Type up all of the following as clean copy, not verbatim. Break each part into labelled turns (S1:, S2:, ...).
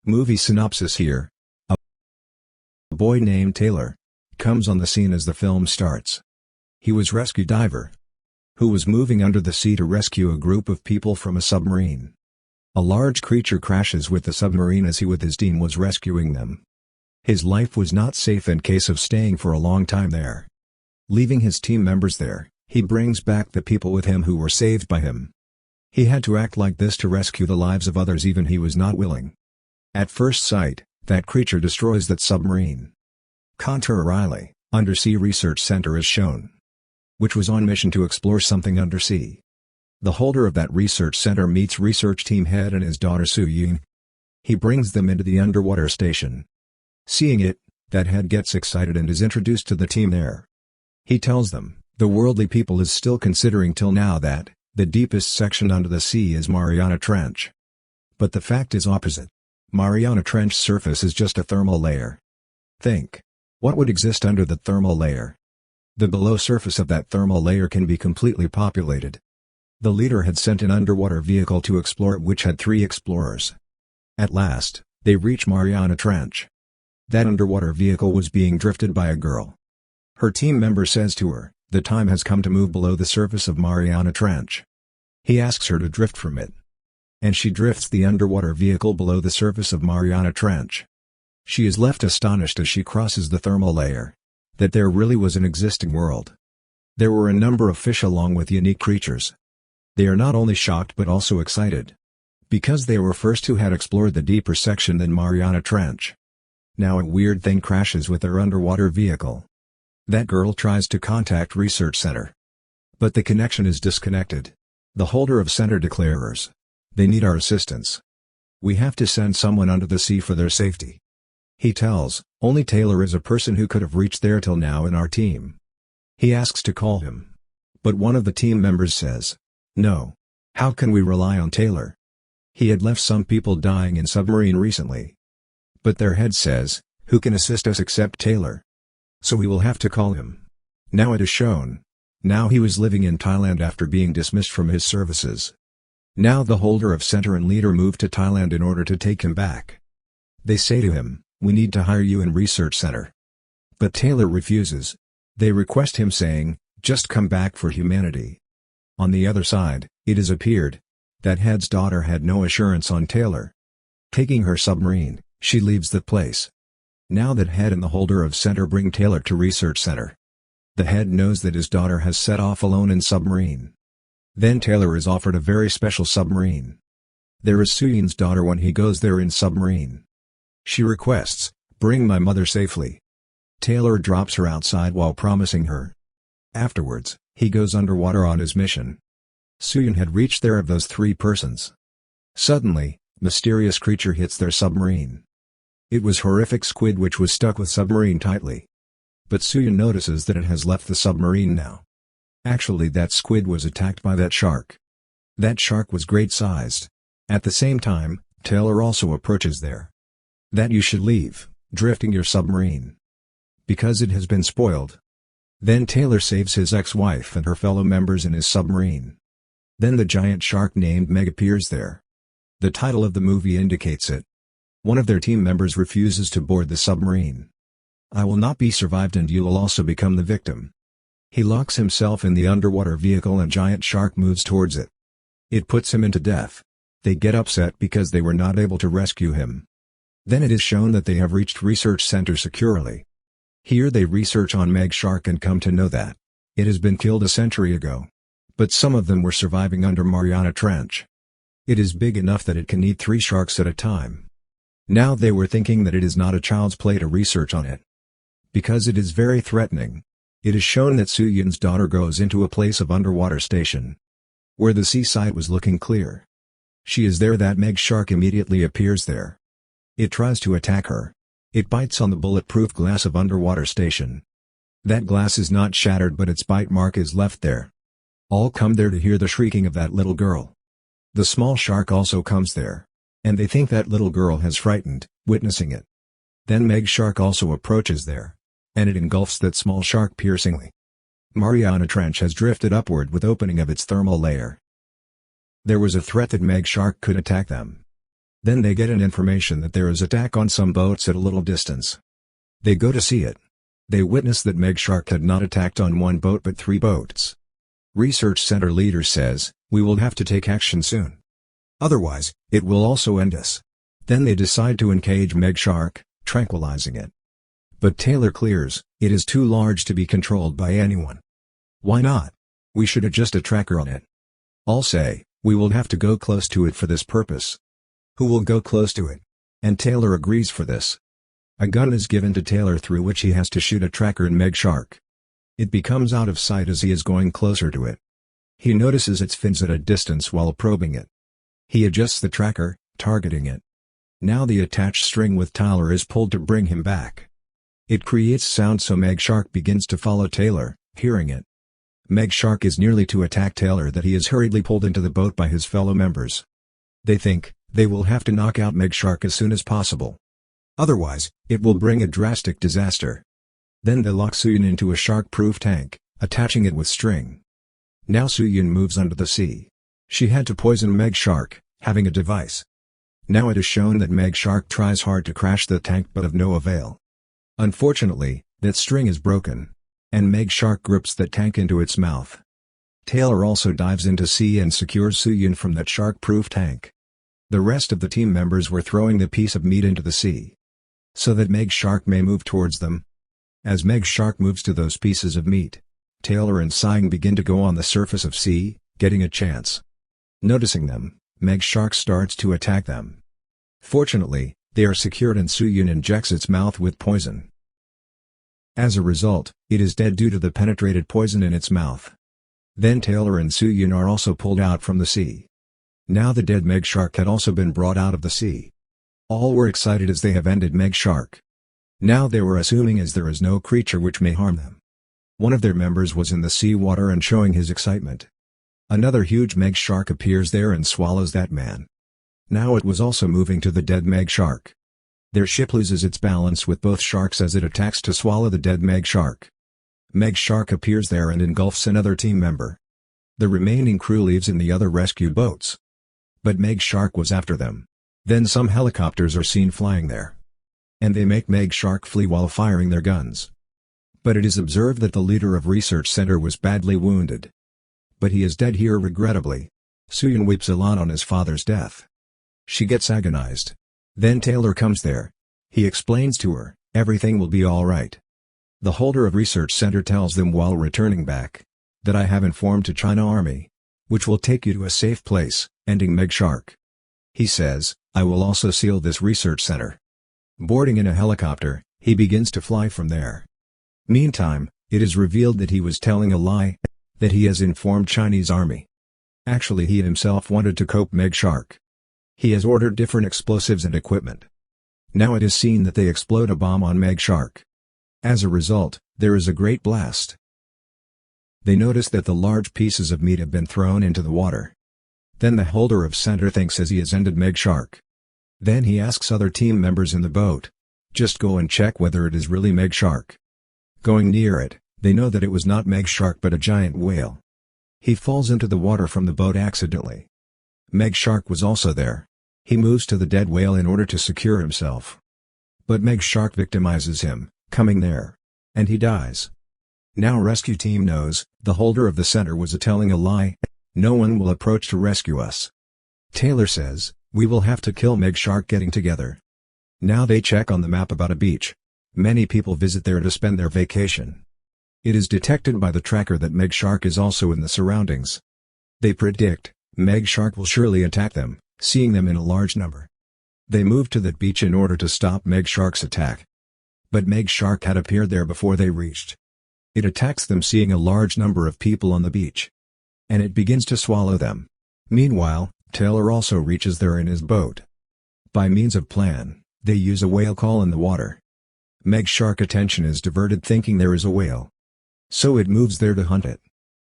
S1: Movie synopsis here. A boy named Taylor comes on the scene as the film starts. He was rescue diver who was moving under the sea to rescue a group of people from a submarine. A large creature crashes with the submarine as he with his team was rescuing them. His life was not safe in case of staying for a long time there. Leaving his team members there, he brings back the people with him who were saved by him. He had to act like this to rescue the lives of others even he was not willing. At first sight, that creature destroys that submarine. Contour Riley, Undersea Research Center is shown, which was on mission to explore something undersea. The holder of that research center meets research team head and his daughter Soo-Yoon. He brings them into the underwater station. Seeing it, that head gets excited and is introduced to the team there. He tells them, the worldly people is still considering till now that the deepest section under the sea is Mariana Trench. But the fact is opposite. Mariana Trench surface is just a thermal layer. Think. What would exist under the thermal layer? The below surface of that thermal layer can be completely populated. The leader had sent an underwater vehicle to explore it which had 3 explorers. At last, they reach Mariana Trench. That underwater vehicle was being drifted by a girl. Her team member says to her, the time has come to move below the surface of Mariana Trench. He asks her to drift from it. And she drifts the underwater vehicle below the surface of Mariana Trench. She is left astonished as she crosses the thermal layer, that there really was an existing world. There were a number of fish along with unique creatures. They are not only shocked but also excited, because they were first who had explored the deeper section than Mariana Trench. Now a weird thing crashes with their underwater vehicle. That girl tries to contact Research Center, but the connection is disconnected. The holder of center declares, they need our assistance. We have to send someone under the sea for their safety. He tells, only Taylor is a person who could have reached there till now in our team. He asks to call him. But one of the team members says, no. How can we rely on Taylor? He had left some people dying in submarine recently. But their head says, who can assist us except Taylor? So we will have to call him. Now it is shown. Now he was living in Thailand after being dismissed from his services. Now the holder of center and leader moved to Thailand in order to take him back. They say to him, we need to hire you in Research Center. But Taylor refuses. They request him saying, just come back for humanity. On the other side, it has appeared that head's daughter had no assurance on Taylor. Taking her submarine, she leaves the place. Now that head and the holder of center bring Taylor to Research Center. The head knows that his daughter has set off alone in submarine. Then Taylor is offered a very special submarine. There is Soo-Yoon's daughter when he goes there in submarine. She requests, bring my mother safely. Taylor drops her outside while promising her. Afterwards, he goes underwater on his mission. Soo-Yoon had reached there of those 3 persons. Suddenly, mysterious creature hits their submarine. It was horrific squid which was stuck with submarine tightly. But Soo-Yoon notices that it has left the submarine now. Actually that squid was attacked by that shark. That shark was great-sized. At the same time, Taylor also approaches there. That you should leave, drifting your submarine. Because it has been spoiled. Then Taylor saves his ex-wife and her fellow members in his submarine. Then the giant shark named Meg appears there. The title of the movie indicates it. One of their team members refuses to board the submarine. I will not be survived and you will also become the victim. He locks himself in the underwater vehicle and giant shark moves towards it. It puts him into death. They get upset because they were not able to rescue him. Then it is shown that they have reached Research Center securely. Here they research on Meg Shark and come to know that it has been killed a century ago. But some of them were surviving under Mariana Trench. It is big enough that it can eat 3 sharks at a time. Now they were thinking that it is not a child's play to research on it. Because it is very threatening. It is shown that Soo-Yoon's daughter goes into a place of underwater station, where the seaside was looking clear. She is there that Meg Shark immediately appears there. It tries to attack her. It bites on the bulletproof glass of underwater station. That glass is not shattered but its bite mark is left there. All come there to hear the shrieking of that little girl. The small shark also comes there. And they think that little girl has frightened, witnessing it. Then Meg Shark also approaches there. And it engulfs that small shark piercingly. Mariana Trench has drifted upward with opening of its thermal layer. There was a threat that Meg Shark could attack them. Then they get an information that there is attack on some boats at a little distance. They go to see it. They witness that Megshark had not attacked on one boat but 3 boats. Research Center leader says, "We will have to take action soon. Otherwise, it will also end us." Then they decide to encage Megshark, tranquilizing it. But Taylor clears, it is too large to be controlled by anyone. Why not? We should adjust a tracker on it. All say, we will have to go close to it for this purpose. Who will go close to it? And Taylor agrees for this. A gun is given to Taylor through which he has to shoot a tracker in Megshark. It becomes out of sight as he is going closer to it. He notices its fins at a distance while probing it. He adjusts the tracker, targeting it. Now the attached string with Taylor is pulled to bring him back. It creates sound so Megshark begins to follow Taylor, hearing it. Megshark is nearly to attack Taylor that he is hurriedly pulled into the boat by his fellow members. They think, they will have to knock out Megshark as soon as possible. Otherwise, it will bring a drastic disaster. Then they lock Suyun into a shark-proof tank, attaching it with string. Now Suyun moves under the sea. She had to poison Megshark, having a device. Now it is shown that Megshark tries hard to crash the tank but of no avail. Unfortunately, that string is broken, and Megshark grips that tank into its mouth. Taylor also dives into sea and secures Suyun from that shark-proof tank. The rest of the team members were throwing the piece of meat into the sea, so that Megshark may move towards them. As Megshark moves to those pieces of meat, Taylor and Suyun begin to go on the surface of sea, getting a chance. Noticing them, Megshark starts to attack them. Fortunately, they are secured and Suyun injects its mouth with poison. As a result, it is dead due to the penetrated poison in its mouth. Then Taylor and Suyun are also pulled out from the sea. Now the dead Megshark had also been brought out of the sea. All were excited as they have ended Megshark. Now they were assuming as there is no creature which may harm them. One of their members was in the sea water and showing his excitement. Another huge Megshark appears there and swallows that man. Now it was also moving to the dead Megshark. Their ship loses its balance with both sharks as it attacks to swallow the dead Megshark. Megshark appears there and engulfs another team member. The remaining crew leaves in the other rescue boats. But Megshark was after them. Then some helicopters are seen flying there. And they make Megshark flee while firing their guns. But it is observed that the leader of Research Center was badly wounded. But he is dead here regrettably. Suyun weeps a lot on his father's death. She gets agonized. Then Taylor comes there. He explains to her, everything will be all right. The holder of Research Center tells them while returning back, that I have informed to China Army, which will take you to a safe place, ending Megshark. He says, I will also seal this Research Center. Boarding in a helicopter, he begins to fly from there. Meantime, it is revealed that he was telling a lie, that he has informed Chinese Army. Actually he himself wanted to cope Megshark. He has ordered different explosives and equipment. Now it is seen that they explode a bomb on Megshark. As a result, there is a great blast. They notice that the large pieces of meat have been thrown into the water. Then the holder of center thinks as he has ended Megshark. Then he asks other team members in the boat, just go and check whether it is really Megshark. Going near it, they know that it was not Megshark but a giant whale. He falls into the water from the boat accidentally. Megshark was also there. He moves to the dead whale in order to secure himself. But Megshark victimizes him, coming there. And he dies. Now rescue team knows, the holder of the center was telling a lie. No one will approach to rescue us. Taylor says, we will have to kill Megshark getting together. Now they check on the map about a beach. Many people visit there to spend their vacation. It is detected by the tracker that Megshark is also in the surroundings. They predict, Megshark will surely attack them, seeing them in a large number. They move to that beach in order to stop Megshark's attack. But Megshark had appeared there before they reached. It attacks them seeing a large number of people on the beach. And it begins to swallow them. Meanwhile, Taylor also reaches there in his boat. By means of plan, they use a whale call in the water. Megshark attention is diverted thinking there is a whale. So it moves there to hunt it.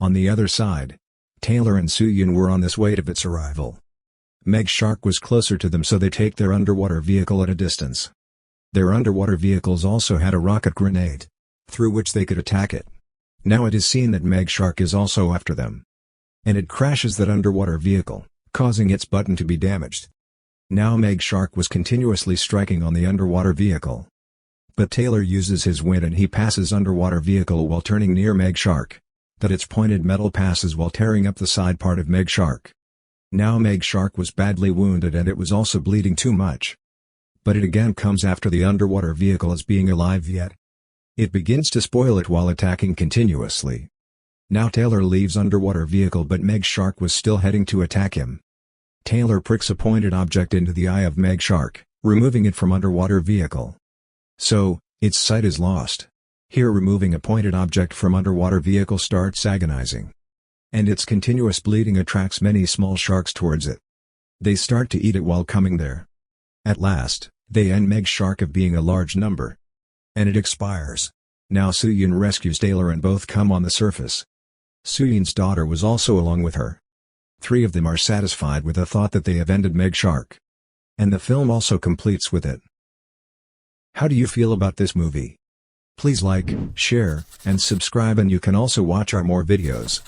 S1: On the other side, Taylor and Suyun were on this way of its arrival. Megshark was closer to them so they take their underwater vehicle at a distance. Their underwater vehicles also had a rocket grenade, through which they could attack it. Now it is seen that Megshark is also after them. And it crashes that underwater vehicle, causing its button to be damaged. Now Meg Shark was continuously striking on the underwater vehicle. But Taylor uses his wit and he passes underwater vehicle while turning near Meg Shark. That its pointed metal passes while tearing up the side part of Meg Shark. Now Meg Shark was badly wounded and it was also bleeding too much. But it again comes after the underwater vehicle as being alive yet. It begins to spoil it while attacking continuously. Now Taylor leaves underwater vehicle but Meg Shark was still heading to attack him. Taylor pricks a pointed object into the eye of Meg Shark, removing it from underwater vehicle. So, its sight is lost. Here removing a pointed object from underwater vehicle starts agonizing. And its continuous bleeding attracts many small sharks towards it. They start to eat it while coming there. At last, they end Meg Shark of being a large number. And it expires. Now Soo-Yun rescues Taylor and both come on the surface. Soo-Yun's daughter was also along with her. 3 of them are satisfied with the thought that they have ended Meg Shark. And the film also completes with it. How do you feel about this movie? Please like, share, and subscribe and you can also watch our more videos.